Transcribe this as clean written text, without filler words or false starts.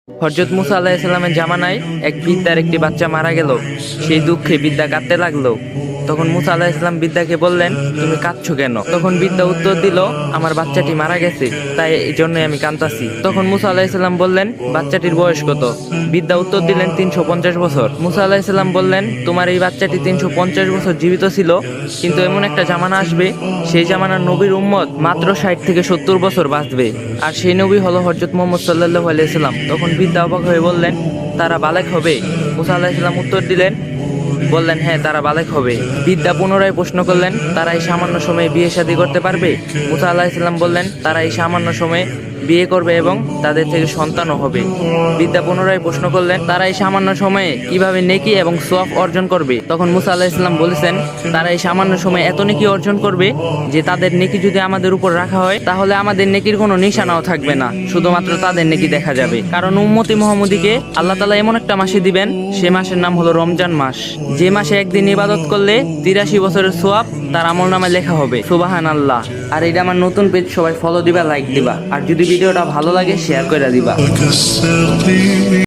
হযরত মুসা আলাইহিস সালামের জামানায় এক বৃদ্ধার একটি বাচ্চা মারা গেল। সেই দুঃখে বৃদ্ধা কাঁদতে লাগলো। তখন মুসা আলাইহিস সালাম বৃদ্ধাকে বললেন, তুমি কাঁদছো কেন? তখন বৃদ্ধা উত্তর দিল, আমার বাচ্চাটি মারা গেছে, তাই এই জন্যই আমি কাঁদতাছি। তখন মুসা আলাইহিস সালাম বললেন, বাচ্চাটির বয়স কত? বৃদ্ধা উত্তর দিলেন, 350 বছর। মুসা আলাইহিস সালাম বললেন, তোমার এই বাচ্চাটি 350 বছর জীবিত ছিল, কিন্তু এমন একটা জামানা আসবে, সেই জামানার নবীর উম্মত মাত্র 60 থেকে 70 বছর বাঁচবে, আর সেই নবী হলো হযরত মুহাম্মদ সাল্লাল্লাহু আলাইহি সাল্লাম। তখন বৃদ্ধা অবাক হয়ে বললেন, তারা বালেক হবে? মুসা আলাইহিস সালাম উত্তর বললেন, হ্যাঁ, তারা বালেক হবে। বৃদ্ধা পুনরায় প্রশ্ন করলেন, তারা এই সামান্য সময়ে বিয়ে শাদী করতে পারবে? মুসা আলাইহিস সালাম বললেন, তারা এই সামান্য সময়ে বিয়ে করবে এবং তাদের থেকে সন্তানও হবে। বৃদ্ধা পুনরায় প্রশ্ন করলেন, তারা এই সামান্য সময়ে কিভাবে নেকি এবং সওয়াব অর্জন করবে? তখন মুসা আলাইহিস সালাম বলেছেন, তারা এই সামান্য সময়ে এত নেকি অর্জন করবে যে তাদের নেকি যদি আমাদের উপর রাখা হয়, তাহলে আমাদের নেকির কোনো নিশানাও থাকবে না, শুধুমাত্র তাদের নেকি দেখা যাবে। কারণ উম্মতি মুহাম্মদীকে আল্লাহ তাআলা এমন একটা মাসে দিবেন, সে মাসের নাম হলো রমজান মাস, যে মাসে একদিন ইবাদত করলে 83 বছরের সওয়াব তার আমলনামায় লেখা হবে। সুবহানাল্লাহ। আর এটা আমার নতুন পেজ, সবাই ফলো দিবা, লাইক দিবা, আর যদি ভিডিওটা ভালো লাগে শেয়ার করে দিবা।